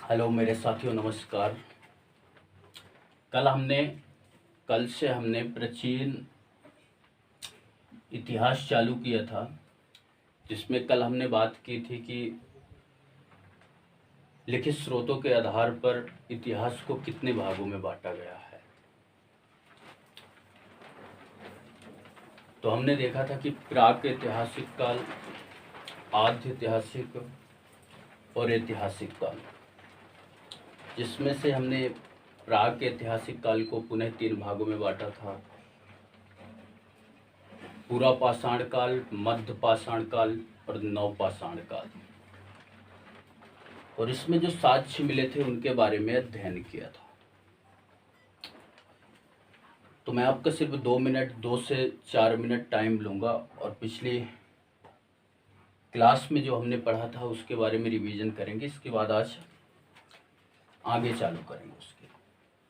Hello मेरे साथियों, नमस्कार। कल से हमने प्राचीन इतिहास चालू किया था, जिसमें कल हमने बात की थी कि लिखित स्रोतों के आधार पर इतिहास को कितने भागों में बांटा गया है। तो हमने देखा था कि प्राक ऐतिहासिक काल, आद्य ऐतिहासिक और ऐतिहासिक काल, जिसमें से हमने प्राक ऐतिहासिक काल को पुनः 3 भागों में बांटा था। पूरा पाषाण काल, मध्य पाषाण काल और नवपाषाण काल। और इसमें जो साक्ष्य मिले थे उनके बारे में अध्ययन किया था। तो मैं आपका सिर्फ 2 से 4 मिनट टाइम लूँगा और पिछली क्लास में जो हमने पढ़ा था उसके बारे में रिवीजन करेंगे। इसके बाद आज आगे चालू करेंगे उसके।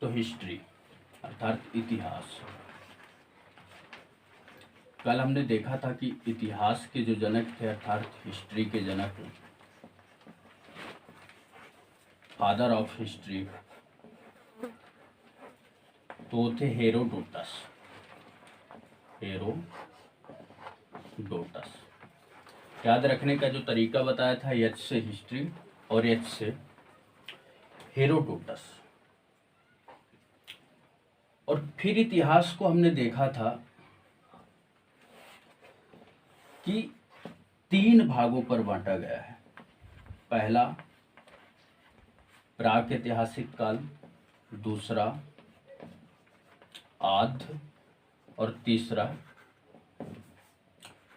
तो हिस्ट्री अर्थात इतिहास। कल हमने देखा था कि इतिहास के जो जनक थे अर्थात हिस्ट्री के जनक, फादर ऑफ हिस्ट्री, तो थे हेरोडोटस। याद रखने का जो तरीका बताया था, एच से हिस्ट्री और एच से हेरोडोटस। और फिर इतिहास को हमने देखा था कि 3 भागों पर बांटा गया है। पहला प्राक ऐतिहासिक काल, दूसरा आद्य और तीसरा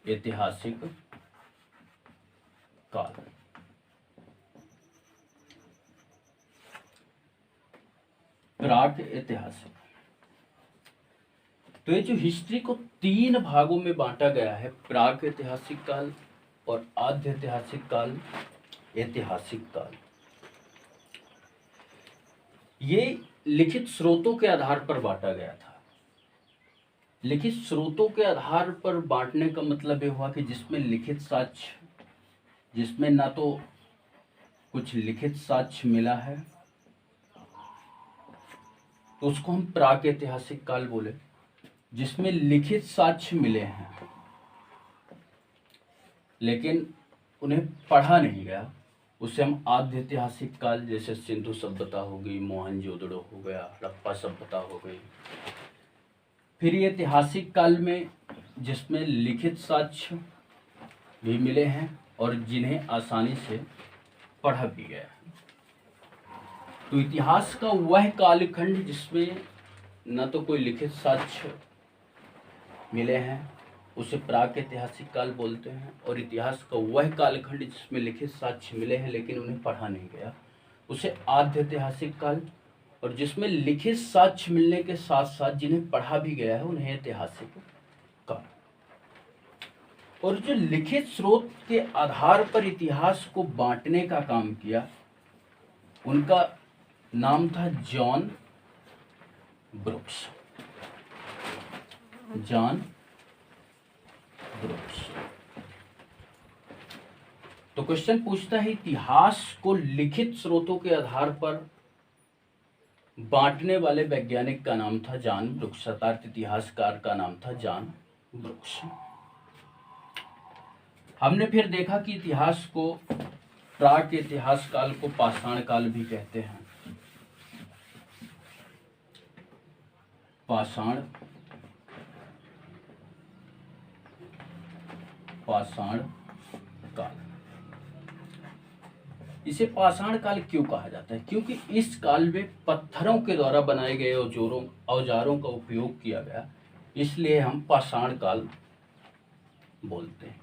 ऐतिहासिक काल। प्राक ऐतिहासिक, तो ये जो हिस्ट्री को 3 भागों में बांटा गया है, प्राक ऐतिहासिक काल और आद्य ऐतिहासिक काल, ऐतिहासिक काल, ये लिखित स्रोतों के आधार पर बांटा गया था। लिखित स्रोतों के आधार पर बांटने का मतलब ये हुआ कि जिसमें लिखित साक्ष्य, जिसमें ना तो कुछ लिखित साक्ष्य मिला है तो उसको हम प्राक ऐतिहासिक काल बोले। जिसमें लिखित साक्ष्य मिले हैं लेकिन उन्हें पढ़ा नहीं गया, उसे हम आद्य ऐतिहासिक काल, जैसे सिंधु सभ्यता हो गई, मोहनजोदड़ो हो गया, हड़प्पा सभ्यता हो गई। फिर ये ऐतिहासिक काल में जिसमें लिखित साक्ष्य भी मिले हैं और जिन्हें आसानी से पढ़ा भी गया है। तो इतिहास का वह कालखंड जिसमें न तो कोई लिखित साक्ष्य मिले हैं उसे प्राक ऐतिहासिक काल बोलते हैं, और इतिहास का वह कालखंड जिसमें लिखित साक्ष्य मिले हैं लेकिन उन्हें पढ़ा नहीं गया उसे आद्य ऐतिहासिक काल, और जिसमें लिखित साक्ष्य मिलने के साथ साथ जिन्हें पढ़ा भी गया है उन्हें ऐतिहासिक काल। और जो लिखित स्रोत के आधार पर इतिहास को बांटने का काम किया उनका नाम था जॉन ब्रुक्स। John brooks. तो क्वेश्चन पूछता है, इतिहास को लिखित स्रोतों के आधार पर बांटने वाले वैज्ञानिक का नाम था जॉन ब्रुक्स, अर्थात इतिहासकार का नाम था जॉन ब्रुक्स। हमने फिर देखा कि इतिहास को, प्राक इतिहास काल को पाषाण काल भी कहते हैं। पाषाण काल। इसे पाषाण काल क्यों कहा जाता है? क्योंकि इस काल में पत्थरों के द्वारा बनाए गए औजारों का उपयोग किया गया, इसलिए हम पाषाण काल बोलते हैं।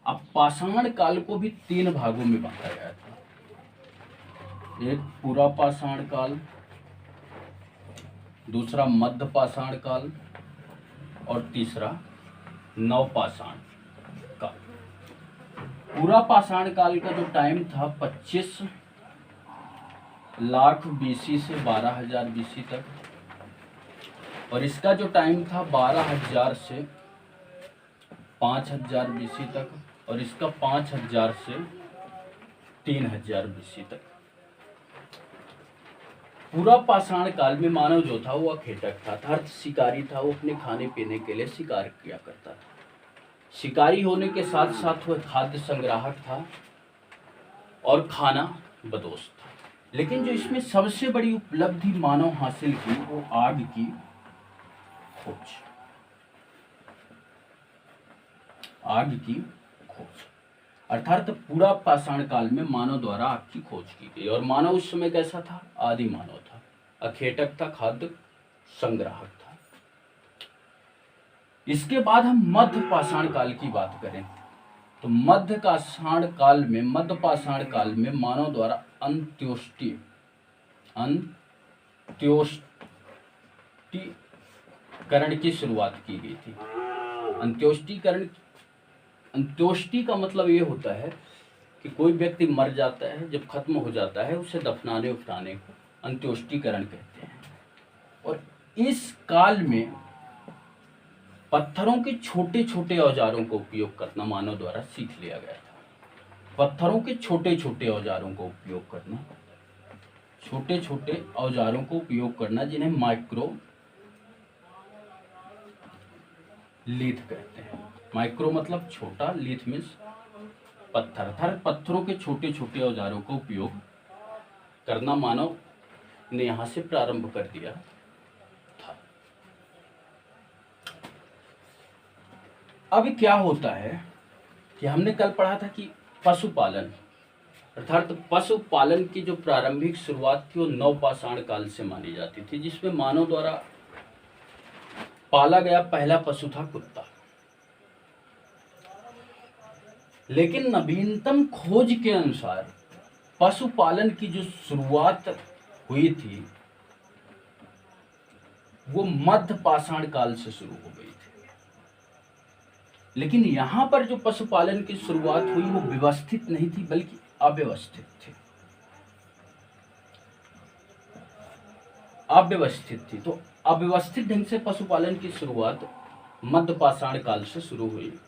अब पाषाण काल को भी 3 भागों में बांटा गया था। एक पूरा पाषाण काल, दूसरा मध्य पाषाण काल और तीसरा नवपाषाण काल। पूरा पाषाण काल का जो टाइम था 25 लाख बीसी से 12,000 बीसी तक, और इसका जो टाइम था 12,000 से 5,000 बीसी तक, और इसका 5,000 से 3,000 बीसी तक। पूरा पाषाण काल में मानव जो था वो अखेटक था, अर्थात शिकारी था। वो अपने खाने पीने के लिए शिकार किया करता था। शिकारी होने के साथ साथ वह खाद्य संग्राहक था और खाना बदोश था। लेकिन जो इसमें सबसे बड़ी उपलब्धि मानव हासिल की वो आग की खोज। आग की खोज अर्थात पूरा पाषाण काल में मानव द्वारा आग की खोज की गई। और मानव उस समय कैसा था? आदि मानव था, अखेटक था, खाद्य संग्राहक था। इसके बाद हम मध्य पाषाण काल की बात करें तो मध्य पाषाण काल में मानव द्वारा अंत्योष्टीकरण की शुरुआत की गई थी। अंत्योष्टि का मतलब ये होता है कि कोई व्यक्ति मर जाता है, जब खत्म हो जाता है उसे दफनाने उफनाने को अंत्योष्टीकरण कहते हैं। और इस काल में पत्थरों के छोटे छोटे औजारों का उपयोग करना मानव द्वारा सीख लिया गया था। पत्थरों के छोटे छोटे औजारों का उपयोग करना, छोटे छोटे औजारों को उपयोग करना, जिन्हें माइक्रो लीथ कहते हैं। माइक्रो मतलब छोटा, लीथ मीन्स पत्थर। हर पत्थरों के छोटे छोटे औजारों का उपयोग करना मानव ने यहां से प्रारंभ कर दिया था। अब क्या होता है कि हमने कल पढ़ा था कि पशुपालन अर्थात पशुपालन की जो प्रारंभिक शुरुआत थी वो नवपाषाण काल से मानी जाती थी, जिसमें मानव द्वारा पाला गया पहला पशु था कुत्ता। लेकिन नवीनतम खोज के अनुसार पशुपालन की जो शुरुआत हुई थी वो मध्य पाषाण काल से शुरू हो गई थी। लेकिन यहां पर जो पशुपालन की शुरुआत हुई वो व्यवस्थित नहीं थी बल्कि अव्यवस्थित थी। तो अव्यवस्थित ढंग से पशुपालन की शुरुआत मध्य पाषाण काल से शुरू हुई थी।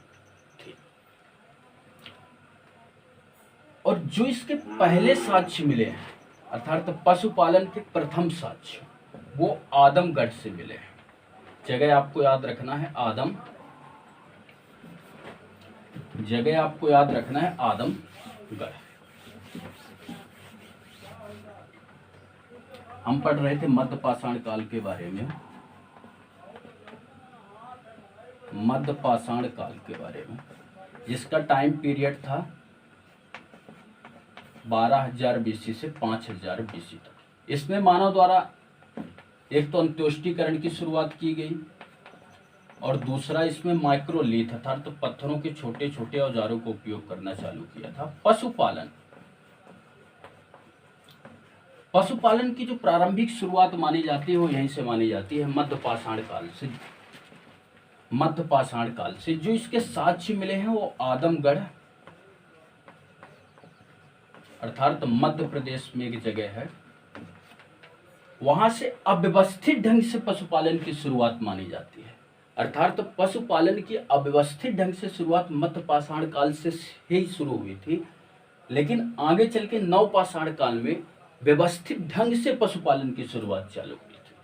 और जो इसके पहले साक्ष्य मिले हैं अर्थात पशुपालन के प्रथम साक्ष्य वो आदमगढ़ से मिले हैं। जगह आपको याद रखना है आदमगढ़। हम पढ़ रहे थे मध्य पाषाण काल के बारे में, जिसका टाइम पीरियड था 12,000 बीसी से 5,000 बीसी तक। इसमें मानव द्वारा एक तो अंत्योष्टीकरण की शुरुआत की गई और दूसरा इसमें माइक्रोलीथ अर्थात तो पत्थरों के छोटे छोटे औजारों को उपयोग करना चालू किया था। पशुपालन की जो प्रारंभिक शुरुआत मानी जाती है वो यहीं से मानी जाती है मध्य पाषाण काल से। जो इसके साक्ष्य मिले हैं वो आदमगढ़ अर्थात मध्य प्रदेश में एक जगह है, वहां से अव्यवस्थित ढंग से पशुपालन की शुरुआत मानी जाती है। अर्थात पशुपालन की अव्यवस्थित ढंग से शुरुआत मध्य पाषाण काल से ही शुरू हुई थी, लेकिन आगे चल के नवपाषाण काल में व्यवस्थित ढंग से पशुपालन की शुरुआत चालू हुई थी।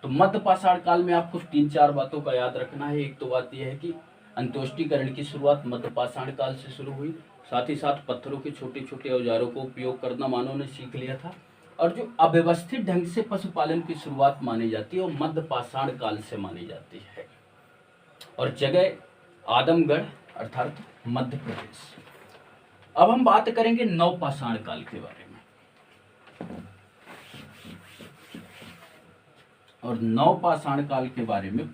तो मध्य पाषाण काल में आपको 3-4 बातों का याद रखना है। एक तो बात यह है कि अंत्योष्टीकरण की शुरुआत मध्य पाषाण काल से शुरू हुई, साथ ही साथ पत्थरों के छोटे छोटे औजारों को उपयोग करना मानव ने सीख लिया था। और जो अव्यवस्थित ढंग से पशुपालन की शुरुआत मानी जाती है वो मध्य पाषाण काल से मानी जाती है। और जगह आदमगढ़ अर्थात मध्य प्रदेश। अब हम बात करेंगे नवपाषाण काल के बारे में। और नवपाषाण काल के बारे में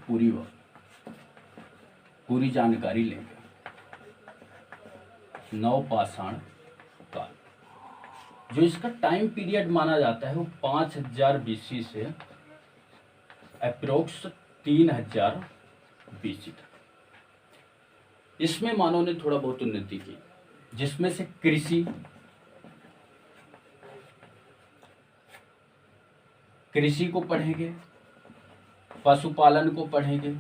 पूरी जानकारी लेंगे। नवपाषाण काल जो इसका टाइम पीरियड माना जाता है वो 5,000 बीसी से अप्रोक्स 3,000 बीसी तक। इसमें मानव ने थोड़ा बहुत उन्नति की, जिसमें से कृषि को पढ़ेंगे, पशुपालन को पढ़ेंगे,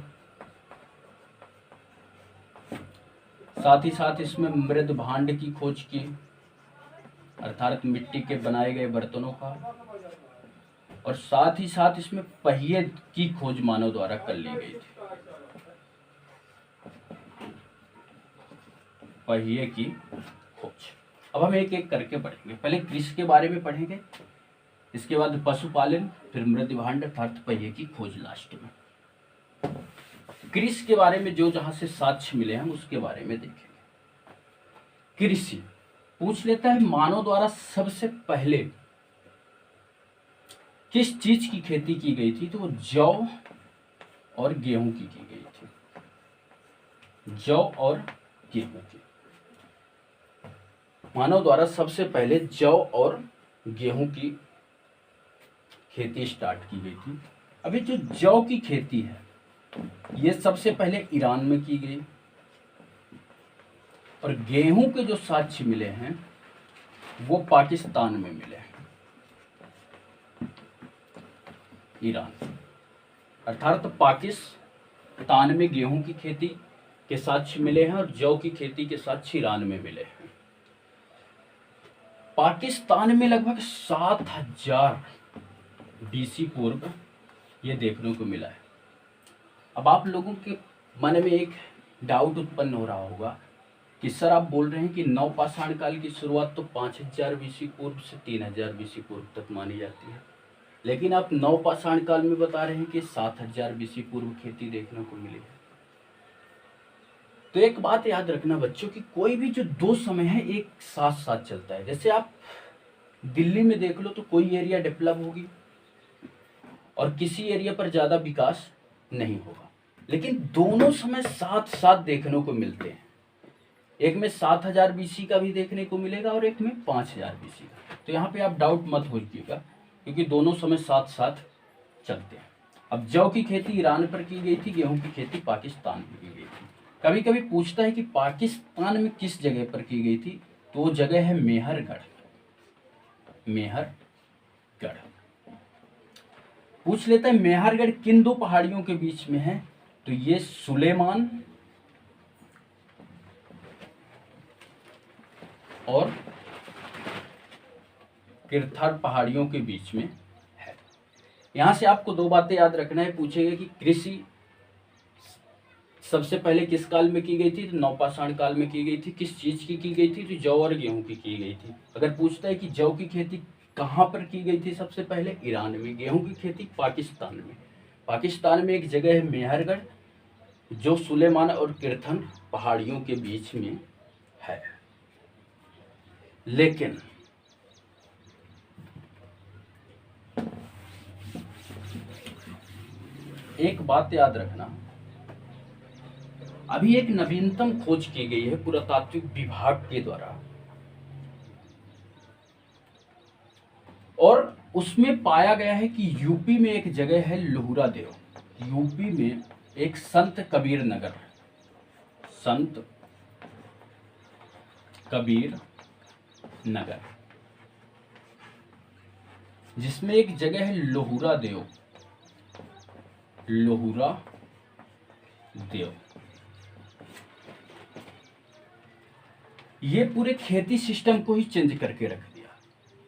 साथ ही साथ इसमें मृद भांड की खोज की अर्थात मिट्टी के बनाए गए बर्तनों का, और साथ ही साथ इसमें पहिए की खोज मानव द्वारा कर ली गई थी। पहिए की खोज। अब हम एक एक करके पढ़ेंगे। पहले कृषि के बारे में पढ़ेंगे, इसके बाद पशुपालन, फिर मृदभांड अर्थात पहिए की खोज लास्ट में। कृषि के बारे में जो जहां से साक्ष्य मिले हम उसके बारे में देखेंगे। कृषि पूछ लेता है मानव द्वारा सबसे पहले किस चीज की खेती की गई थी, तो वो जौ और गेहूं की गई थी। जौ और गेहूं की मानव द्वारा सबसे पहले जौ और गेहूं की खेती स्टार्ट की गई थी। अभी जो जौ की खेती है ये सबसे पहले ईरान में की गई, और गेहूं के जो साक्ष्य मिले हैं वो पाकिस्तान में मिले हैं। ईरान अर्थात पाकिस्तान में गेहूं की खेती के साक्ष्य मिले हैं, और जौ की खेती के साक्ष्य ईरान में मिले हैं। पाकिस्तान में लगभग 7000 BC पूर्व ये देखने को मिला है। अब आप लोगों के मन में एक डाउट उत्पन्न हो रहा होगा कि सर आप बोल रहे हैं कि नवपाषाण काल की शुरुआत तो 5000 BC पूर्व से 3000 BC पूर्व तक मानी जाती है, लेकिन आप नवपाषाण काल में बता रहे हैं कि 7000 BC पूर्व खेती देखने को मिली है। तो एक बात याद रखना बच्चों कि कोई भी जो दो समय है एक साथ साथ चलता है। जैसे आप दिल्ली में देख लो तो कोई एरिया डेवलप होगी और किसी एरिया पर ज़्यादा विकास नहीं होगा, लेकिन दोनों समय साथ साथ देखने को मिलते हैं। एक में 7000 BC का भी देखने को मिलेगा और एक में 5000 BC का। तो यहाँ पे आप डाउट मत होइएगा क्योंकि दोनों समय साथ साथ चलते हैं। अब जौ की खेती ईरान पर की गई थी, गेहूं की खेती पाकिस्तान में की गई थी। कभी कभी पूछता है कि पाकिस्तान में किस जगह पर की गई थी, तो वो जगह है मेहरगढ़। मेहरगढ़ पूछ लेता है मेहरगढ़ किन दो पहाड़ियों के बीच में है, तो ये सुलेमान और किरथर पहाड़ियों के बीच में है। यहां से आपको दो बातें याद रखना है। पूछेगा कि कृषि सबसे पहले किस काल में की गई थी, तो नवपाषाण काल में की गई थी। किस चीज की गई थी, तो जौ और गेहूं की गई थी। अगर पूछता है कि जौ की खेती कहां पर की गई थी, सबसे पहले ईरान में। गेहूं की खेती पाकिस्तान में। पाकिस्तान में एक जगह है मेहरगढ़ जो सुलेमान और किरथन पहाड़ियों के बीच में है। लेकिन एक बात याद रखना, अभी एक नवीनतम खोज की गई है पुरातात्विक विभाग के द्वारा, और उसमें पाया गया है कि यूपी में एक जगह है लोहुरा देव। यूपी में एक संत कबीर नगर, संत कबीर नगर, जिसमें एक जगह है लोहुरा देव। लोहुरा देव ये पूरे खेती सिस्टम को ही चेंज करके रख दिया।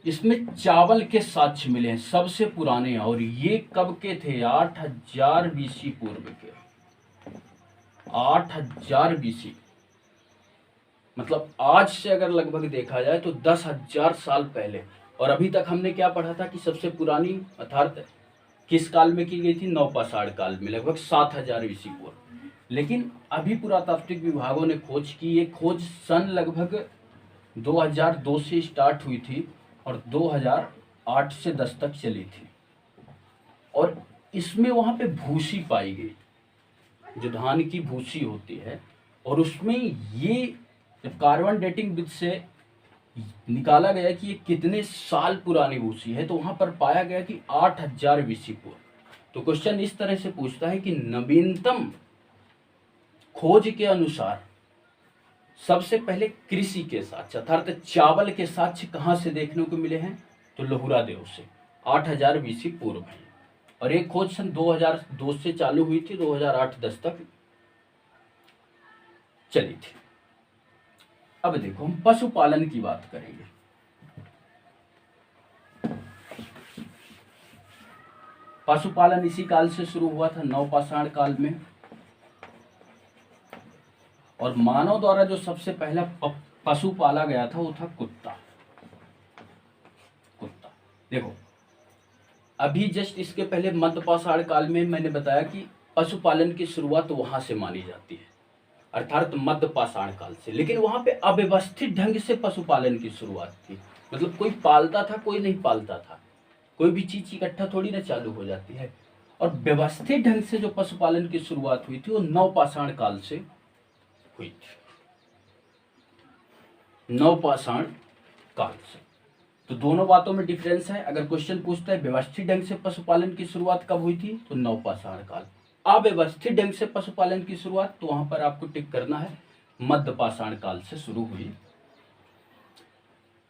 इसमें चावल के साक्ष्य मिले हैं सबसे पुराने, और ये कब के थे, 8000 BC पूर्व के। 8000 BC मतलब आज से अगर लगभग देखा जाए तो 10,000 साल पहले। और अभी तक हमने क्या पढ़ा था कि सबसे पुरानी अर्थात किस काल में की गई थी, नवपाषाण काल में, लगभग 7000 BC पूर्व। लेकिन अभी पुरातात्विक विभागों ने खोज की। ये खोज सन लगभग 2002 से स्टार्ट हुई थी और 2008 से 10 तक चली थी, और इसमें वहाँ पे भूसी पाई गई जो धान की भूसी होती है, और उसमें ये जब कार्बन डेटिंग विधि से निकाला गया कि ये कितने साल पुरानी भूसी है, तो वहाँ पर पाया गया कि 8000 BC पूर्व। तो क्वेश्चन इस तरह से पूछता है कि नवीनतम खोज के अनुसार सबसे पहले कृषि के साक्ष्य अर्थात चावल के साक्ष्य कहाँ से देखने को मिले हैं, तो लोहुरा देव से 8000 BC पूर्व है। और एक खोज सन 2002 से चालू हुई थी, 2008-10 तक चली थी। अब देखो हम पशुपालन की बात करेंगे। पशुपालन इसी काल से शुरू हुआ था, नवपाषाण काल में। और मानव द्वारा जो सबसे पहला पशु पाला गया था वो था कुत्ता। कुत्ता देखो, अभी जस्ट इसके पहले मध्यपाषाण काल में मैंने बताया कि पशुपालन की शुरुआत वहां से मानी जाती है, अर्थात मध्यपाषाण काल से। लेकिन वहां पे अव्यवस्थित ढंग से पशुपालन की शुरुआत थी, मतलब कोई पालता था कोई नहीं पालता था, कोई भी चीज इकट्ठा थोड़ी ना चालू हो जाती है। और व्यवस्थित ढंग से जो पशुपालन की शुरुआत हुई थी वो नवपाषाण काल से हुई थी, नवपाषाण काल से। तो दोनों बातों में डिफरेंस है। अगर क्वेश्चन पूछता है व्यवस्थित ढंग से पशुपालन की शुरुआत कब हुई थी तो नवपाषाण काल, अव्यवस्थित ढंग से पशुपालन की शुरुआत तो वहां पर आपको टिक करना है मध्यपाषाण काल से शुरू हुई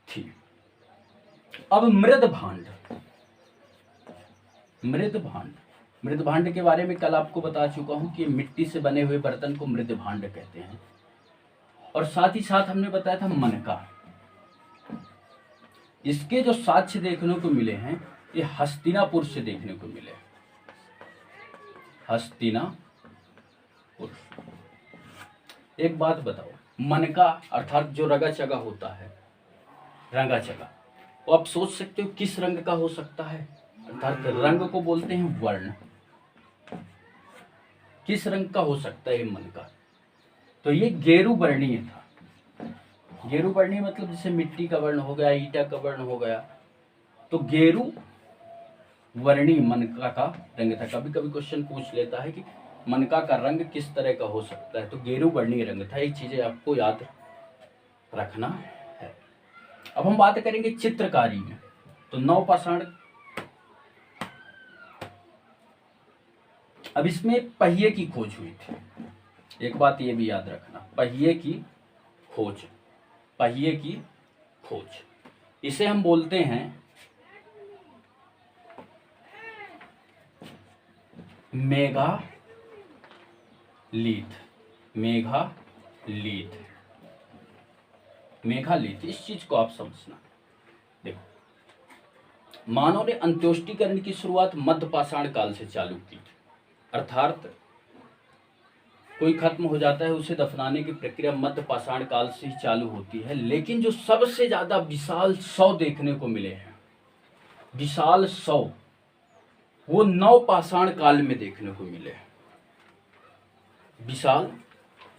थी। अब मृदभांड, मृदभांड के बारे में कल आपको बता चुका हूं कि मिट्टी से बने हुए बर्तन को मृदभांड कहते हैं। और साथ ही साथ हमने बताया था मनका। इसके जो साक्ष्य देखने को मिले हैं ये हस्तिनापुर से देखने को मिले, हस्तिनापुर। एक बात बताओ, मनका अर्थात जो रगा चगा होता है, रंगा चगा, वो आप सोच सकते हो किस रंग का हो सकता है? अर्थात रंग को बोलते हैं वर्ण। किस रंग का हो सकता है मनका? तो ये गेरू वर्णीय था। गेरू वर्णीय मतलब जैसे मिट्टी का वर्ण हो गया, ईटा का वर्ण हो गया, तो गेरू वर्णीय मनका का रंग था। कभी कभी क्वेश्चन पूछ लेता है कि मनका का रंग किस तरह का हो सकता है, तो गेरू वर्णीय रंग था। ये चीजें आपको याद रखना है। अब हम बात करेंगे चित्रकारी में। तो नवपाषाण, अब इसमें पहिए की खोज हुई थी। एक बात ये भी याद रखना, पहिए की खोज, पहिए की खोज, इसे हम बोलते हैं मेगालीथ। मेगालीथ, इस चीज को आप समझना। देखो, मानव ने अंत्योष्टिकरण की शुरुआत मध्यपाषाण काल से चालू की थी, अर्थात कोई खत्म हो जाता है उसे दफनाने की प्रक्रिया मध्यपाषाण काल से ही चालू होती है। लेकिन जो सबसे ज्यादा विशाल शव देखने को मिले हैं, विशाल शव, वो नवपाषाण काल में देखने को मिले हैं। विशाल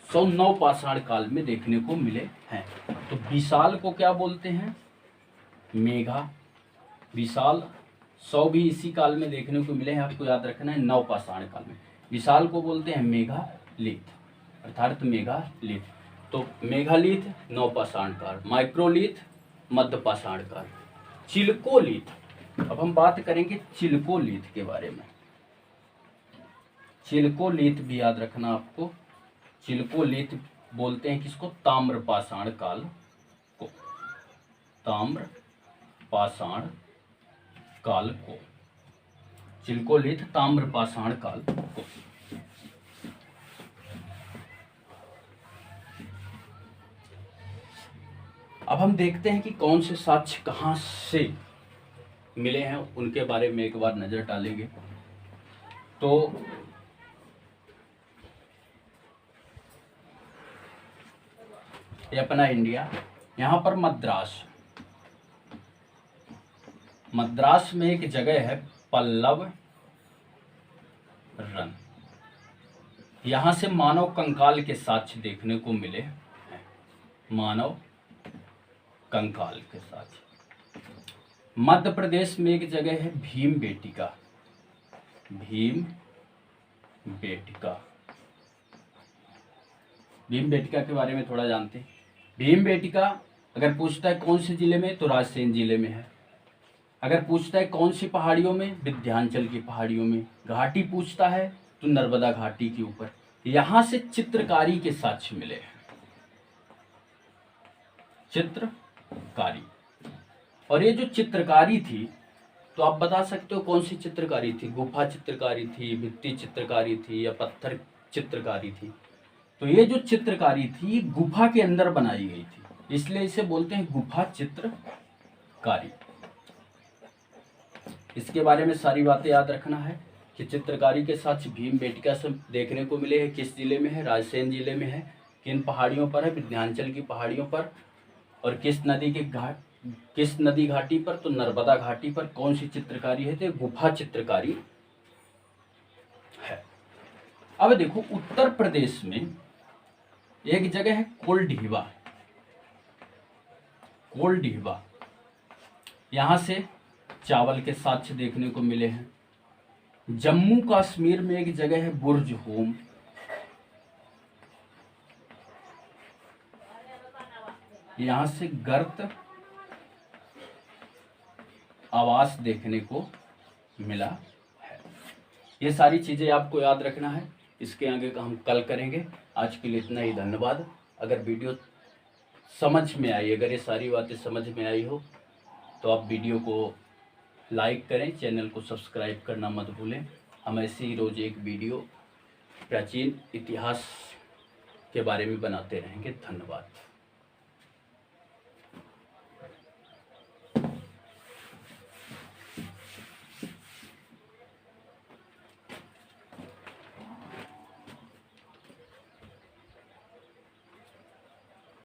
शव नवपाषाण काल में देखने को मिले हैं। तो विशाल को क्या बोलते हैं? मेघा। विशाल शव भी इसी काल में देखने को मिले हैं, आपको याद रखना है, नवपाषाण काल में। विशाल को बोलते हैं मेगालीथ, अर्थात मेगालीथ। तो मेगालीथ नवपाषाण काल, माइक्रोलीथ मध्यपाषाण काल, चिल्कोलीथ। अब हम बात करेंगे चिल्कोलीथ के बारे में। चिल्कोलीथ भी याद रखना आपको। चिल्कोलीथ बोलते हैं किसको? ताम्रपाषाण काल को, ताम्रपाषाण काल को, चिल्कोलीथ ताम्रपाषाण काल को। अब हम देखते हैं कि कौन से साक्ष्य कहां से मिले हैं, उनके बारे में एक बार नजर डालेंगे। तो ये अपना इंडिया, यहां पर मद्रास में एक जगह है पल्लव रन, यहां से मानव कंकाल के साक्ष्य देखने को मिले हैं, मानव कंकाल के साक्ष्य। मध्य प्रदेश में एक जगह है भीमबेटका, भीमबेटका के बारे में थोड़ा जानते हैं। भीमबेटका अगर पूछता है कौन से जिले में, तो रायसेन जिले में है। अगर पूछता है कौन सी पहाड़ियों में, विंध्याचल की पहाड़ियों में। घाटी पूछता है तो नर्मदा घाटी के ऊपर। यहां से चित्रकारी के साक्ष्य मिले हैं, चित्रकारी। और ये जो चित्रकारी थी, तो आप बता सकते हो कौन सी चित्रकारी थी? गुफा चित्रकारी थी, भित्ति चित्रकारी थी, या पत्थर चित्रकारी थी? तो ये जो चित्रकारी थी गुफा के अंदर बनाई गई थी, इसलिए इसे बोलते हैं गुफा चित्रकारी। इसके बारे में सारी बातें याद रखना है कि चित्रकारी के साथ भीमबेटका से देखने को मिले हैं, किस जिले में है, रायसेन जिले में है, किन पहाड़ियों पर है, विंध्याचल की पहाड़ियों पर, और किस नदी घाटी पर, तो नर्मदा घाटी पर। कौन सी चित्रकारी है, तो गुफा चित्रकारी है। अब देखो उत्तर प्रदेश में एक जगह है कोलडीहवा। कोलडीहवा, यहां से चावल के साक्ष्य देखने को मिले हैं। जम्मू कश्मीर में एक जगह है बुर्ज होम। यहां से गर्त आवास देखने को मिला है। ये सारी चीजें आपको याद रखना है। इसके आगे का हम कल करेंगे। आज के लिए इतना ही, धन्यवाद। अगर वीडियो समझ में आई, अगर ये सारी बातें समझ में आई हो तो आप वीडियो को लाइक करें, चैनल को सब्सक्राइब करना मत भूलें। हम ऐसे ही रोज़ एक वीडियो प्राचीन इतिहास के बारे में बनाते रहेंगे। धन्यवाद।